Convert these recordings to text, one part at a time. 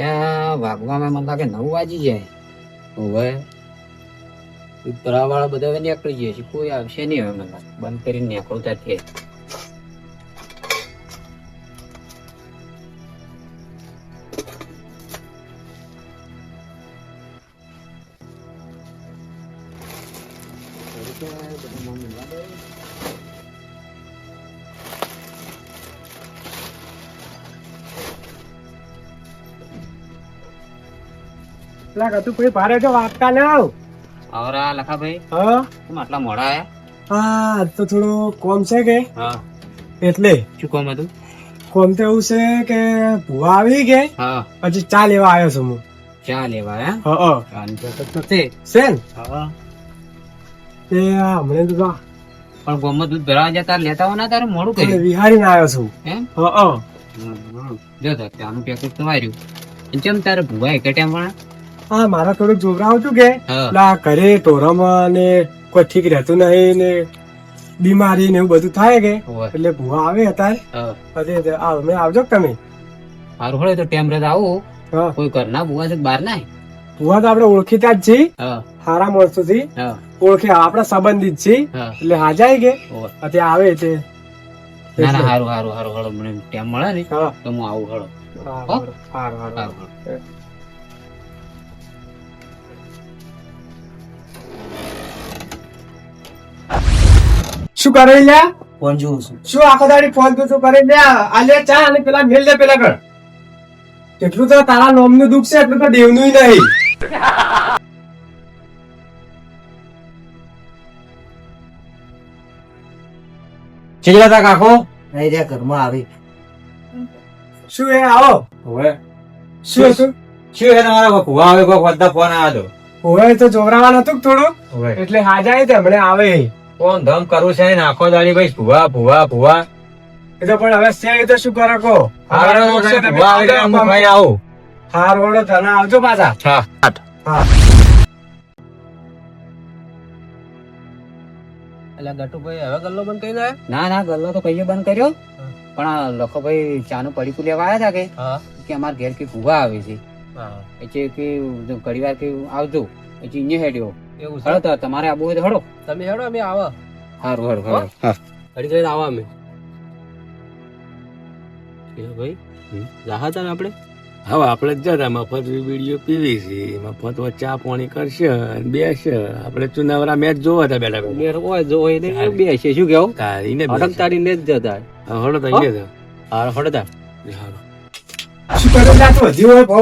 ત્યાં વાગવામાં મને લાગે 9 વાગી જાય. હવે વાળા બધા હવે નીકળી જાય છે, કોઈ આવશે નહીં. હવે મને લાગે બંધ કરીને નીકળતા છે. ભારે જો વાગતા લાવ. આવરા લખાભાઈ, હા તમે આટલા મોડા આયા? હા આજ તો થોડું કોમ છે કે હા. એટલે શું કામ હતું? કોમ તો એવું છે કે ભૂવા આવી ગઈ, હા. પછી ચા લેવા આવ્યો છું હું. ચા લેવા આયા? હા આની તો નથી. છે ને હા. તે હમણાં તો પણ ગોમાં દૂધ ભરાવા જતા લેતા હો ના, તારે મોડું કર્યું વિહારીને આવ્યો છું. એમ? હા જો તો ત્યાંનું પેકેજ તો વાર્યું. કેમ તારે ભૂવા એક ટાઈમ પણ? હા મારા થોડુંક જોવરાવ છું કે હા. એટલે આ ઘરે ટોરામાં ને કોઈ ઠીક રહેતું નહીં ને બીમારી ને એવું બધું થાય કે હોવે. એટલે ભૂવા આવે અત્યારે હા. પછી હમણાં આવજો કે તમે. સારું હોય તો ટાઈમ રહેતા આવું. હા કોઈ ઘરના ભૂવા છે બહાર ના? ભૂવા તો આપડે ઓળખીતા જ છીએ, હા. સારા માણસો થી હા. ઓળખી આપડા સંબંધિત છીએ, હા. એટલે હાજાય કે હોવે. અત્યારે આવે છે. ના ના, હારું હારું હારું હારું. મને ટાઈમ મળે ને હા તો હું આવું. હળો. સારું સારું હારું. શું કરે લ્યા? ફોન જોઉં છું. શું આખો દાડી ફોન તું કરે લ્યા? આ લે ચા અને પેલા મેલ દે પેલા કર. એટલું તો તારા નોમનું દુઃખ છે, એટલું તો દેવનું નહીં. ચીલા તા કાકો? નહીં રે ઘરમાં આવી. શું એ આવો? હવે શું શું શું છે તમારા ભૂવા આવે? કોઈ બધા ફોન આવ્યો હોય તો જોવરાવાનું હતું કે થોડું, તો હવે એટલે હાજાય તે હમણાં આવે. કોણ ધમ કરવું છે ને આખો દાડી ભાઈ ભૂવા ભૂવા ભૂવા. એ તો પણ હવે છે, એ તો શું કરો કહો. હારું છે, ભૂવા આવે એટલે હું ખાઈ આવું. હારું તને આવજો પાછા. હા. હા એટલે ગટુભાઈ હવે ગલ્લો બંધ કરી દે. ના ના, ગલ્લો તો કહીએ બંધ કર્યો. પણ આ લખોભાઈ ચાનું પડીકું લેવા આવ્યા હતા હા કે અમારા ઘેર કે ભૂવા આવે છે, હા એટલે કે ઘડી વાર કે આવજો, એટલે અહીંયા હેડ્યો. એવું છે. હળો તો તમારે આબુ હોય તો હળો. તમે હેડો અમે આવો. હારું હારું હારું. હા. ઘડી કરીને આવો અમે. ભાઈ જાહા તા આપણે. હવે આપણે જ જતા મફત વિડીયો પીવી છે, મફત ચા પાણી કરશે અને બેસે. આપણે ચુનાવરા મેચ જોવા હતા બેઠા બેઠા. બેર હોય જો હોય ને બે છે શું કેવું? તારીને અટક તારીને જ જતા. હળો તો અહીંયા હા હડતા. શું કરો લ્યા તું હજી હોય ભો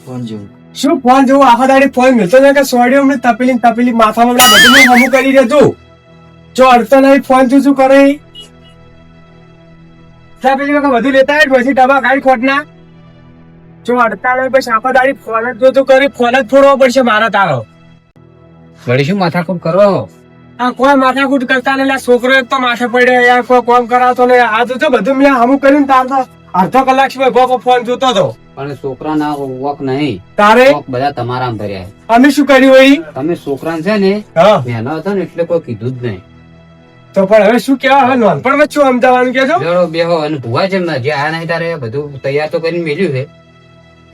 ફોન જોઉં. શું ફોન જોવું? આખો દાડી ફોન મિલતો નહીં કે સોડિયો હમણાં તપેલી ને તપેલી માથામાં હમણાં બધું મેં હમું કરી દેતું. જો અડતો નહીં ફોન તું શું કરે? તપેલી વખત બધું લેતા હોય પછી ડબ્બા ખાઈ ખોટના. જો અડતા નહીં પછી આખો દાડી ફોન જ જોતું કરી, ફોન જ ફોડવો પડશે મારા તારો. વળી શું માથાકૂટ કરો? આ કોઈ માથાકૂટ કરતા નહીં, લા છોકરો એક તો માથે પડે, યાર કોઈ કામ કરાવતો નહીં. આ તો બધું મેં હમું કર્યું ને તાર તો અડધો કલાક સિવાય ભો ફોન જોતો હતો. પણ છોકરા ના વોક નહીં, તારે વોક બધા તમારા ભર્યા. અમે શું કર્યું હોય? તમે છોકરા છે ને હા નાનો હતો ને એટલે કોઈ કીધું જ નહીં. તો પણ હવે શું કેવા? હવે નાનપણમાં જ શું સમજાવવાનું કેજો? બેહો બેહો. અને ભૂવા જેમ ના જે આ નહીં તારે બધું તૈયાર તો કરીને મેલ્યું છે.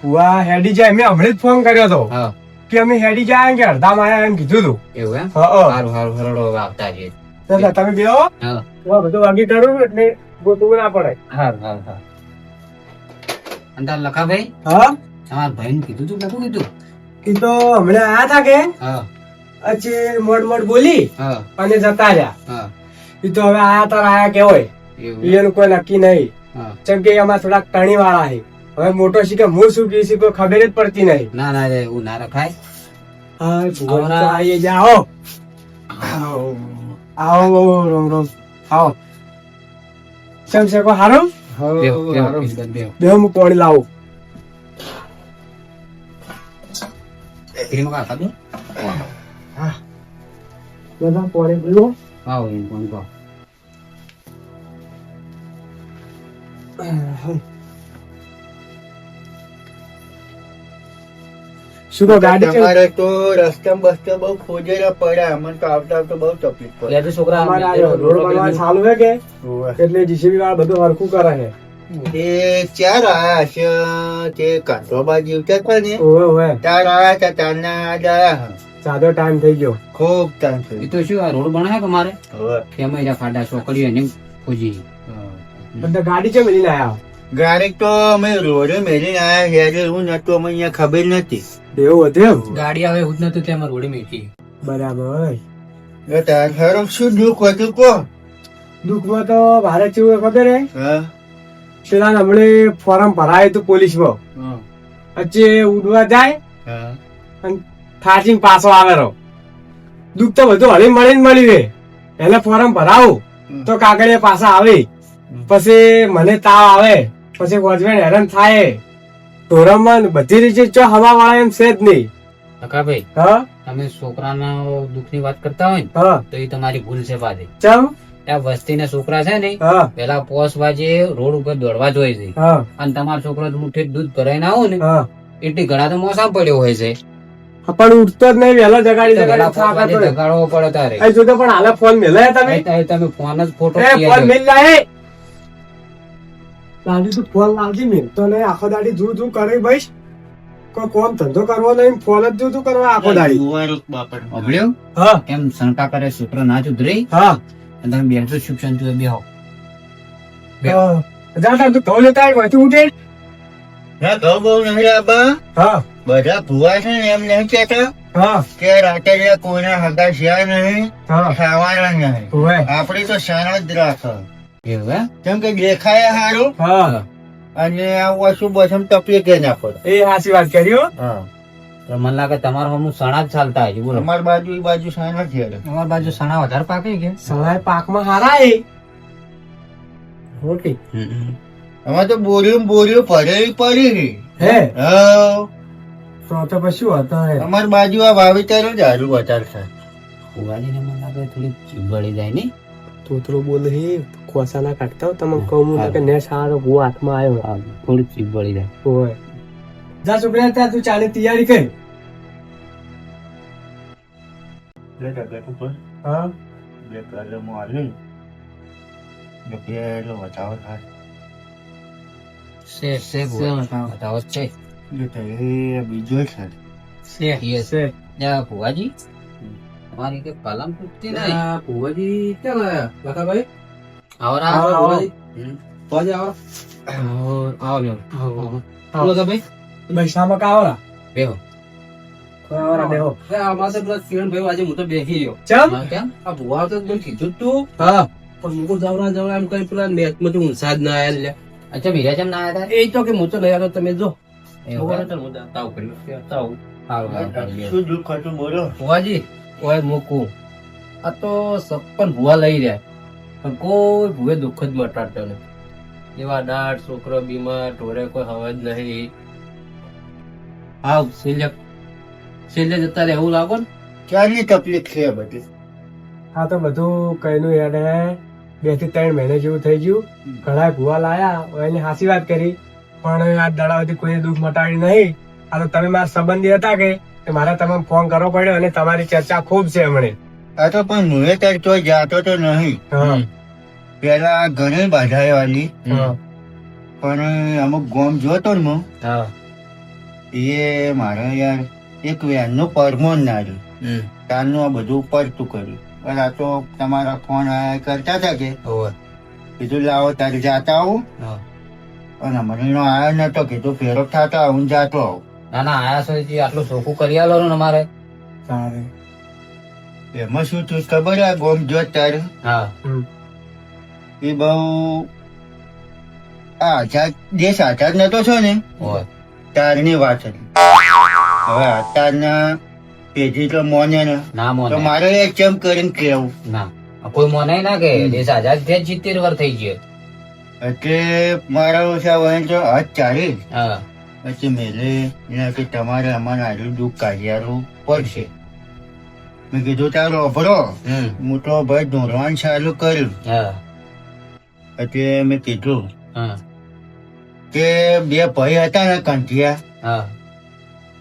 ભુવા હેડી જાય, મેં હમણાં જ ફોન કર્યો હતો હા. કે અમે હેડી જાય કે અડધા માં એમ કીધું હતું. એવું એમ? હા સારું સારું હરડો આવતા છે. તમે બેહો, હા. હું બધું વાગી કરું એટલે ગોતવું ના પડે. હારું હારું હારું. અને તાર લખાભાઈ હા તમારા ભાઈને કીધું તું કેટલું કીધું? એ તો હમણાં આયા હતા કે હા પછી મોડ બોલી હા અને જતા રહ્યા. હા. એ તો હવે આયા તાર આયા કે હોય એવું? એનું કોઈ નક્કી નહીં. હા. જેમ કે એમાં થોડાક ટણી વાળા છે. હવે મોટો શીખે હું શું કહીશ કોઈ ખબર જ પડતી નહીં. ના ના રે, એવું ના રખાય. હા ભુવા તો આવીએ જા. આવો આવો રોમ રોમ આવો. કેમ છે કોઈ હારું? બેહો, બેહો, એકદમ બેહો. બે હું પાણી લાવું. ક્રીમ કાકા દો. બધા પાણી પીવો. આવો એમ કોણ કહો. શું કહો ગાડી કેમ? તમારે તો રસ્તા બસ્તા બહુ ખોજેલા પડ્યા. મને તો આવતા આવતા બહુ તકલીફ પડે. લે તો છોકરા અમારે આ રોડ બનવા ચાલુ છે કે હોવે. એટલે જીસીબી વાળા બધું હરખું કરે છે. એ ચાર આયા છે તે કાંઠોબા જીવતા હતા ને ઓવે ઓવે તાર આયા હતા તારના આજ આયા સાદો ટાઈમ થઈ ગયો. ખૂબ ટાઈમ એ થયો તો શું આ રોડ બનાવે કે મારે હવે એમાં જા ખાડા છોકરીઓ એને ખોજી બધા ગાડી છે મેલીને આયા. ગાડી તો અમે રોડે મેલીને આયા હેરે એવું નતું અમે અહીંયા ખબર નથી. એવું હતું ગાડી આવે એવું જ નતું તેમાં રોડી મેકી. બરાબર. એ તાર હારું શું દુઃખ હતું કો? દુઃખમાં તો ભારે ચેવું ખબર હે હા પેલા હમણે ફોર્મ ભરાયું હતું પોલીસમાં વચ્ચે ઉડવા જાય હા અને થાચીને પાછો આવે રહો. દુઃખ તો બધું હળી મળીને મળ્યું હે. એને ફોર્મ ભરાવું તો કાગળિયા પાછા આવે, પછી મને તાવ આવે, પછી વોચમેન હેરાન થાય. ધોરણમાં બધી રીતે જો હવા વાળા એમ છે જ નહીં. કાકાભાઈ હા તમે છોકરાના દુઃખની વાત કરતા હોય ને હા તો એ તમારી ભૂલ છે પાછી. ચમ આ વસ્તીના છોકરા છે ને હા પેલા પોસ વાજે રોડ ઉપર દોડવા જ હોય છે હા અને તમારો છોકરો મુઠ્ઠી દૂધ ભરાઈને આવો ને હા એટલી ઘણા તો મોસમ પડ્યો હોય છે. પણ ઉઠતો જ નહીં, વહેલો જગાડી પેલા જગાડી થાક પોસ વાજે હતો. જગાડવો પડે તારે. અહીં જોતો પણ હાલે ફોન મેલાય તમે તમે ફોન જ ફોટો એ ફોન મેલ લાય લાવજી તું ફોન લાવજી મેલ તો નહીં આખો દાડી જુ કરે ભાઈ. કોઈ કોમ ધંધો કરવો નહીં, ફોન જ જુ કરવા આખો દાડી. જુવારું બાપડ અભળ્યો હા એમ શંકા કરે છોકરો ના સુધરી હા અને તમે બેસો સુખ શાંતિ બેહો. જા તું ધો લેતા આય, વહીથી ઉઠે. ના ઘઉં બહુ નહીં આબા હા બધા ભૂવા છે ને એમ નહીં કેતા હા કે રાતે જે કોઈના હગા છે નહીં હા ખાવાના નહીં. ઓવે આપડી તો શાન જ રાખો એવું હે? કેમ કે દેખાય સારું હા અને આ વસ્તુ બસમ તકલીફ કે નાખો. એ હાચી વાત કરી હો. હા તો મને લાગે તમારા હમું સણા જ ચાલતા હશે. બોલો અમારી બાજુ એ બાજુ શાન જ છે. અમારી બાજુ સણા વધારે પાકે કે સવાય પાકમાં હારા એ ઓકે અમારે તો બોરીઓ ભરેલી પડી. હે હા તો પછી શું હતો હે અમારી બાજુ આ વાવેતર જ હારું વધારે થાય. ફુવાજીને મને લાગે થોડી જીભ વળી જાય ને. તોતરો બોલે હે ખોસા ના કાઢતા હો તમે કહું કે ને સારો ભૂ હાથમાં આવ્યો. થોડી જીભ વળી જાય. ઓય જા છોકરા ત્યાં તું ચાલે તૈયારી કરી. હા બે કલમો આલી ને પેલો વધારો થાય. છે બતાવો છે એટલે તો એ બીજો છે. છે ફુવાજી તમારી કે કલમ તૂટતી નહીં. ભુવાજી ક્યાં ગયા લખાભાઈ? આવરા આવો, આવો. ફુવાજી. ફુવાજી આવો. આવો લખાભાઈ બૈસામાં કાવરા બેહો. કાવરા બેહો આમાં તો પેલા કિરણભાઈ આજે હું તો બેસી રહ્યો. ચમ કેમ? આ ભુવા તો મને કીધું જ તું હા પણ મુકુર જવરા એમ કરી પેલા નેટ માંથી ઊંસા જ ના આયા લે. અચ્છા મીરા ચમ ના આવ્યા એ તો કે હું તો નહીં આવ્યો તમે જો. હતા? બરાબર, ચાલ હું તાવ કર્યો તાવ. શું દુઃખ હતું બોલો. ફુવાજી કોઈ મૂકું આ તો સપન ભુવા લઈ રહ્યા પણ કોઈ ભુએ દુઃખ જ મટાડતો નહીં. એવા દાટ છોકરો બીમાર ઢોરે કોઈ હવે જ નહીં. હા છેલ્લે જતા રહેવું લાગો ને. ક્યારની તકલીફ છે બધી. આ તો બધું કઈનું યાદ હે 2 થી 3 મહિના જેવું થઈ ગયું. ઘણા ભૂવા લાયા એની હાસી વાત કરી પણ આ દડાવથી કોઈ દુઃખ મટાડી નહીં. આ તો તમે મારા સંબંધી હતા કે મારે તમને ફોન કરવો પડ્યો અને તમારી ચર્ચા ખૂબ છે હમણે. આ તો પણ મુએ તાર તો જાતો તો નહીં. હા પેલા ઘણી બાધાએ વાલી હા પણ અમુક ગોમ જોતો ને હું, હા એ મારે યાર એક વેનનું પરમોન ના રહ્યું. તારનું આ બધું પડતું કર્યું. પણ આ તો તમારા ફોન આયા કરતા હતા કે કીધું લાવો તારે જાતા આવું. હા. અને મને આયો નતો કીધું ફેરો થતો આવું જાતો આવું. ના ના આયા છો જે આટલું ચોખ્ખું કરી આલો ને અમારે. સારું એમાં શું થયું ખબર આ ગોમ જોત તારે હા એ બહુ આ આઝાદ દેશ આઝાદ નતો છો ને હોય તારની વાત હતી. હવે અત્યારના પેઢી તો મોને ને ના તો મોને મારે એક ચમ કરીને કેવું ના કોઈ મોને ના કે દેશ આઝાદ થયા 70 વર્ષ થઈ ગયો. એટલે મારા ઓછા વયન તો હાથ ચાલી હા પછી મેલે એના કે તમારે અમારે આટલું દુઃખ કાઢ્યારું પડશે. મેં કીધું તારો અભરો હું તો ભાઈ દોરવાનું ચાલુ કર્યું. હા એટલે મેં કીધું હા કે 2 ભાઈ હતા ને કંઠિયા હા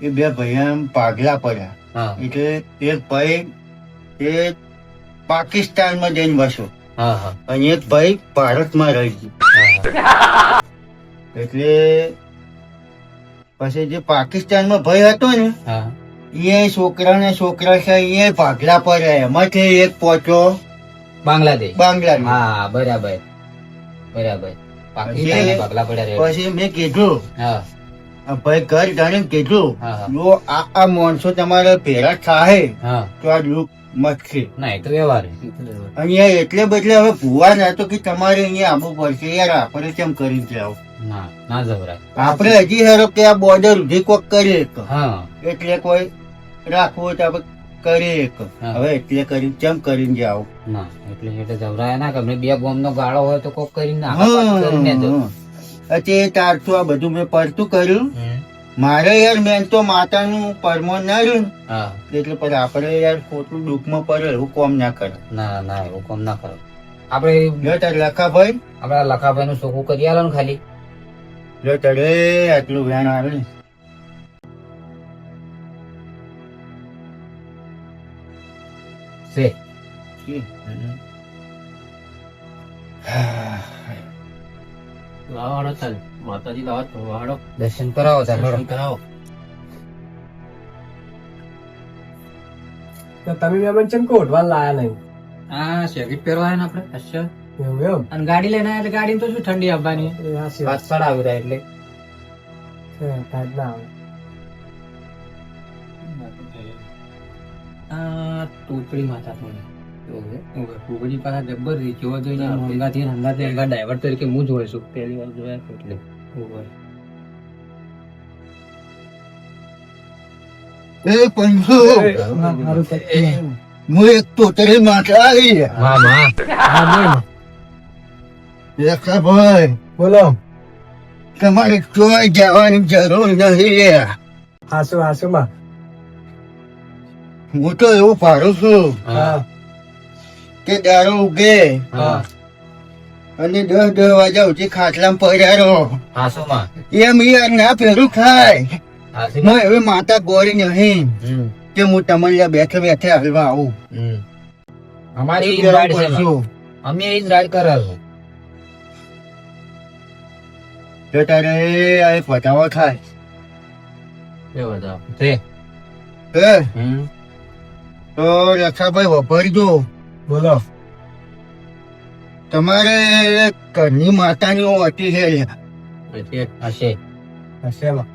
એ 2 ભાઈ આમ પાગલા પડ્યા. હા એટલે એક ભાઈ એ પાકિસ્તાનમાં જઈને બસ્યો હા હા અને એક ભાઈ ભારતમાં રહી ગયું. એટલે પછી જે પાકિસ્તાનમાં ભાઈ હતો ને હા એ છોકરા છે એ ભાગલા પડ્યા એમાંથી એક પહોંચો બાંગ્લાદેશ બાંગ્લાદેશ. હા બરાબર બરાબર પાકિસ્તાન પગલા પડ્યા રે. પછી મેં કીધું હા ભાઈ ઘર જાણીને કીધું હા હા જો આ માણસો તમારે ભેરા થાય હા તો આ દુઃખ મચશે. ના એ તો વ્યવહાર અહીંયા એટલે બદલે હવે ભુવા ના તો કે તમારે અહીંયા આવવું પડશે યાર આપણે કેમ કરી જાવ ના ના જવરાય આપણે હજી હેરો કે આ બોર્ડર સુધી કોક કરીએ એક. હા એટલે કોઈ રાખવું હોય તો આપણે કરીએ એક. હા. હવે એટલે કરી કેમ કરીને જાવ ના એટલે જવરાય ના કે અમને બે બોમ્બ નો ગાળો હોય તો કોક કરીને નાખો કરીને જવું. અત્યારે તારતું આ બધું મેં પડતું કર્યું મારે યાર મેન તો માતાનું પરમો ના રહ્યું ને. હા એટલે પછી આપણે યાર ખોટું દુઃખમાં પડે એવું કોમ ના કરે. ના ના એવું કામ ના કરો આપડે જો તાર લખાભાઈ આપડા લખાભાઈ નું ચોખ્ખું કરી આલો ને ખાલી જો તારે આટલું વેણ આવે ને છે લાવો હળો ચાલ માતાજી લાવો તો હળો દર્શન કરાવો ચાલો દર્શન કરાવો. તમે મેમન ચમ કો ઉઠવા લાયા નહીં હા શેકેટ પહેરવા ને આપડે અચ્છા એવું એમ અને ગાડી લઈને આયા એટલે ગાડી તો શું ઠંડી આવવાની એ હાચી વાત પાછળ આવી રહ્યા એટલે છે ટાઈટ ના આવે આ તોતળી માતા પણ ભૂગોળી પાછા જબ્બર રહી જોવા જોઈએ હંગાથી હંગાથી હંગા ડ્રાઈવર તરીકે હું જોઈ છું પહેલી વાર જોયા છું એટલે એ પંચો હું એક તોતરી માતા આવી લખાભાઈ બોલો તમારે કોઈ જવાની જરૂર નહીં. હાસુ હાસુ માં હું તો એવું પાડું છું હા કે દારૂ ઉગે હા અને 10 વાગ્યા સુધી ખાટલામાં પડ્યા રહો હાસુમાં એમ યાર ના ફેરું ખાય હાસુમાં હું એવી માતા ગોળી નહીં કે હું તમારે બેઠે બેઠે હલવા આવું. અમારી એ ઈ જ રાઈડ છે કરવું છું. અમે ઈ જ રાઈડ કરેલું જો તારે આ એક વધાવો થાય એ બધા છે હે તો રક્ષાભાઈ વપરજો. બોલો તમારે ઘરની માતાની હતી છે પછી હશે હશે માં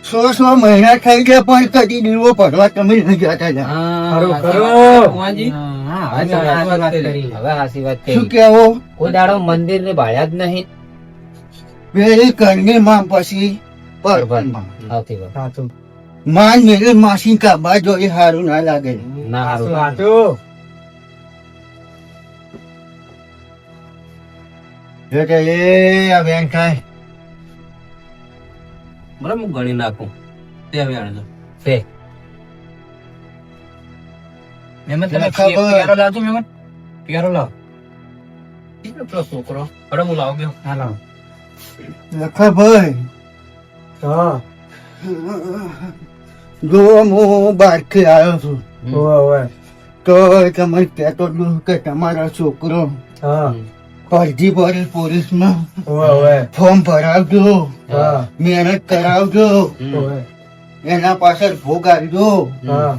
100 મહિના થઈ ગયા પણ કદી દીવો ભરવા તમે નહીં જતા હતા. ખરું, ખરું. કુંવાજી હા હવે હાચી વાત કરી હવે હાચી વાત શું કરી કેવો કોઈ દાડો મંદિર ને ભાળ્યા જ નહીં પેલી ઘરની માં પછી પરબનમાં આવતી વાત સાચું માન મેરે માસી કાબા જો એ સારું ના લાગે. ના હાચું હારું હાચું જો તે એ આ બેન થાય બરાબર હું ગણી નાખું તે હવે આણજો છે મહેમાન તમે ખબર. પિયારો લાવજો મહેમાન પિયારો લાવ પેલો છોકરો અરે હું લાવ ગયો હા લાવ લખાભાઈ હા જો હું બહારથી આવ્યો છું ઓવે ઓવે તો તમે કહેતો હતું કે તમારો છોકરો હા ફરજી ભરે પોલીસમાં ઓવે ઓવે ફોર્મ ભરાવજો હા મહેનત કરાવજો ઓવે એના પાછળ ભોગ આવજો હા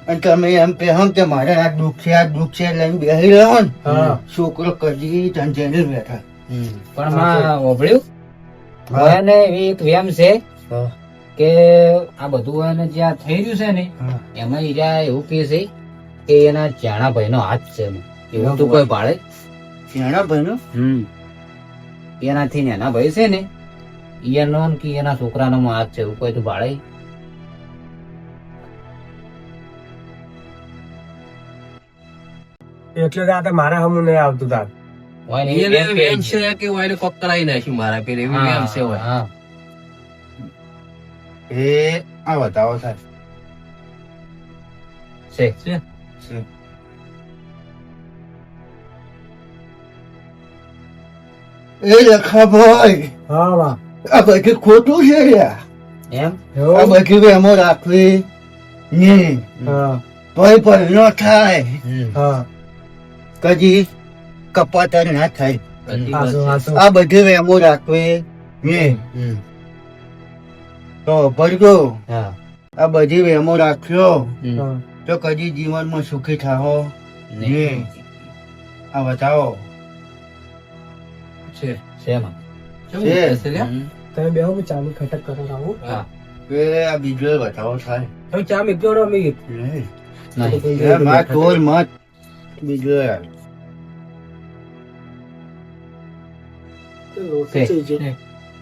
અને તમે એમ કહો કે મારે આ દુઃખ છે લઈને બેસી રહ્યો ને હા છોકરો કદી ચંચેલી બેઠા પણ માં ઓભળ્યું હા. એને એવી એક વેમ છે હા. કે આ બધું એને જ્યાં થઈ રહ્યું છે ને હા. એમાં ઈરા એવું કે છે કે એના ચાણા ભાઈ નો હાથ છે એમાં. એવું તો કોઈ પાડે શેના ભાઈનો એનાથી ને એના ભાઈ છે ને એનો ને કે એના છોકરાનો હાથ છે એવું કોઈ તો પાડે એટલે તો આ તો મારા હમું નહીં આવતું તાર હોય ને એને એમ કે એમ છે કે હું એને કોક કરાવી નાખ્યું મારા પેલે એવી એમ છે હોય હા એ આ બતાવો સાહેબ છે છે એ લખાભાઈ હા માં આ બધું ખોટું છે યાર. એમ આ એવું બધી વેમો રાખવી નહીં હા તોય પણ ન થાય હા કદી કપાતર ના થાય. બધી હાચું વાત હાચું આ બધી વેમો રાખવી એ તો ભરજો હા આ બધી વેમો રાખ્યો હા. તો કદી જીવનમાં સુખી થાહો નહીં. આ બતાવો છે શેમાં છે. તમે બે હું ચાલુ ખટક કરો આવું હા એ આ બીજો બતાવો થાય હવે ચા મેં જોડો મેં નહીં એ માં તોડ મત બીજો યાર.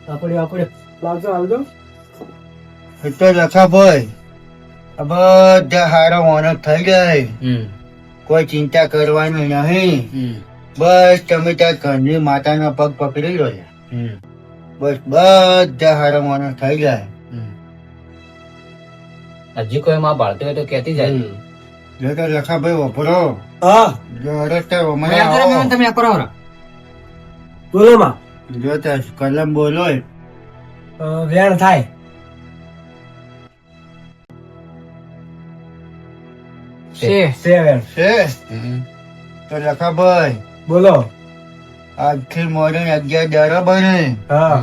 આપણે લાવજો હાલજો એ તો લખા ભાઈ આ બધા હારા ઓનર થઈ જાય, કોઈ ચિંતા કરવાની નહીં. બસ તમે ત્યાં ઘરની માતાના પગ પકડી લો યાર. બસ બધા હારા ઓનર થઈ જાય. હજી કોઈ માં બાળતો હોય તો કેતી જાય. જો તો લખા ભાઈ વપરો હા જો અરસ્તા હમણાં આવો. તમે કરો ને. બોલો માં જો તો કલમ બોલો વેણ થાય છે વેણ છે તો લખા ભાઈ બોલો આજથી મોડે 11 દાડા બને. હા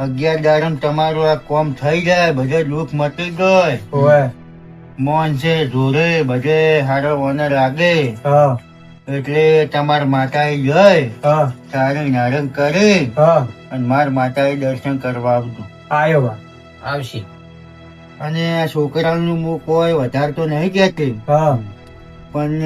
11 દાડા તમારું આ કોમ થઈ જાય, બધે દુઃખ મટી જાય. ઓય મોન છે જોડે બધે હારો ઓનર લાગે હા એટલે તમાર માતાએ જઈ હા સારું નારંગ કરી હા અને માર માતાએ દર્શન કરવા આવતું. આયો બા આવશે. અને આ છોકરાનું હું કોઈ વધારે તો નહીં કહેતી, હા પણ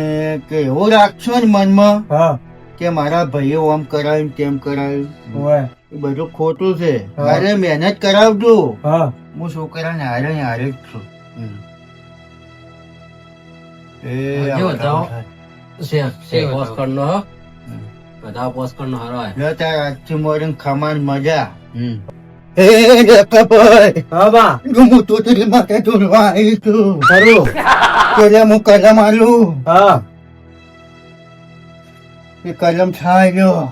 કે એવું રાખશો ને મનમાં હા કે મારા ભાઈએ ઓમ કરાવ્યું તેમ કરાવ્યું, ઓય એ બધું ખોટું છે. હા. મારે મહેનત કરાવજો, હા હું છોકરાને હારે હારે જ છું. એ આ જો બતાવો. પોસ્ટકાર્ડ નો બધા પોસ્ટકાર્ડ નો હારો આવે જો તાર આજથી મોડે ખમાન મજા. હે ભાઈ હા બા હું તો તારી માટે જોડવા આવી છું. ખરું પેલા હું કલમ આલું, હા એ કલમ થાય ગયો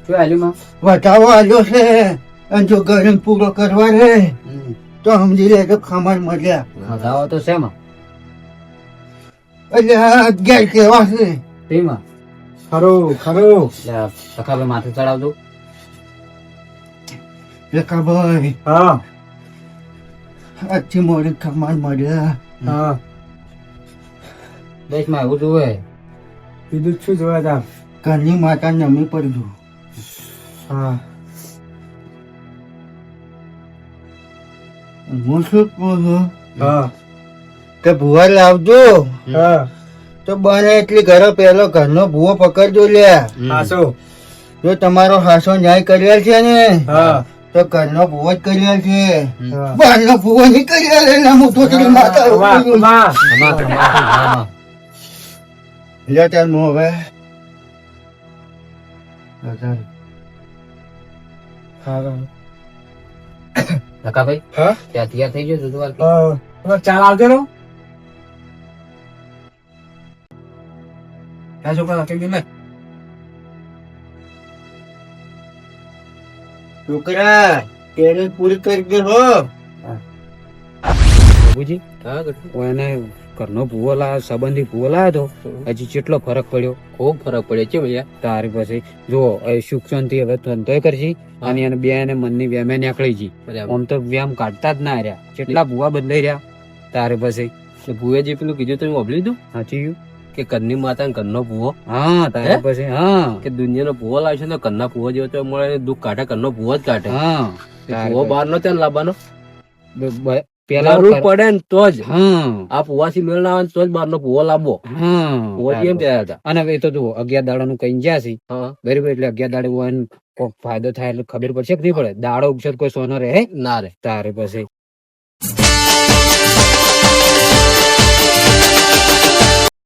શું આલ્યું માં? વધાવો આલ્યો છે, અને જો ગરમ પૂરો કરવા રે તો સમજી લે તો ખમાન મજા. વધાવો તો શેમાં? એટલે આ 11 કેવા છે તેમાં. ખરું ખરું સખાભાઈ માથે ચડાવજો. રેખાભાઈ હા આજથી મોડે ખમાન મજા. હા દેશમાં એવું જોવે. કીધું જ શું જોયા તા ઘરની માતા નમી પડજો. હા હું શું કહું હા કે ભુવા લાવજો હા તો બને એટલી ઘરે પેલો ઘરનો ભૂવો પકડજો લ્યા. હાસો જો તમારો હાસો ન્યાય કર્યા છે ને હા તો ઘરનો ભૂવો જ કર્યા છે, હા બહારનો ભૂવો નહીં કર્યા. એટલે હું તો તારી માતા વાહ, છું. વાહ. લે તાર હું હવે હા સખાભાઈ હા ત્યાં તૈયાર થઈ ગયો દૂધ વાળકી? હવે ચાલ આવજો ને ત્યાં છોકરા રાખી દે ને છોકરા તેને પૂરી કરી દે હો. બાબુજી હા ગટુ એને ઘરનો ભૂવો લાવ્યો, સંબંધી ભૂવો લાવ્યો તો હજી કેટલો ફરક પડ્યો. ખૂબ ફરક પડે છે ભૈયા તારી પછી જો સુખ શાંતિ હવે ધંધોય કરશી અને એને બે ને મનની વ્યામે નીકળી જી. બરાબર આમ તો વ્યામ કાઢતા જ ના રહ્યા, કેટલા ભૂવા બદલાઈ રહ્યા. તારે પછી ભૂએ જે પેલું કીધું તમે વાપરી લીધું સાચી ગયું. કે ઘરની માતા ઘરનો ભૂવો હા તારે હે? પછી હા કે દુનિયાનો ભૂવો લાવશે તો ઘરના ભૂવો જેવો તો મળે દુઃખ કાઢે ઘરનો ભૂવો જ કાઢે. હા ભૂવો બહાર નો ત્યાં લાવવાનો પેલા જરૂર પડે ને તો જ હા આ ભૂવાથી મેળ ના આવે ને તો જ બહાર નો ભૂવો લાવવો. હા ભૂવો કેમ ત્યાં હતા અને હવે એ તો જુઓ 11 દાડાનું કઈ ગયા છે હા બરાબર, એટલે 11 દાડે કોઈ ફાયદો થાય એટલે ખબર પડશે કે નહીં પડે? દાડો ઉપસર કોઈ સોનો રહે ના રે તારે પછી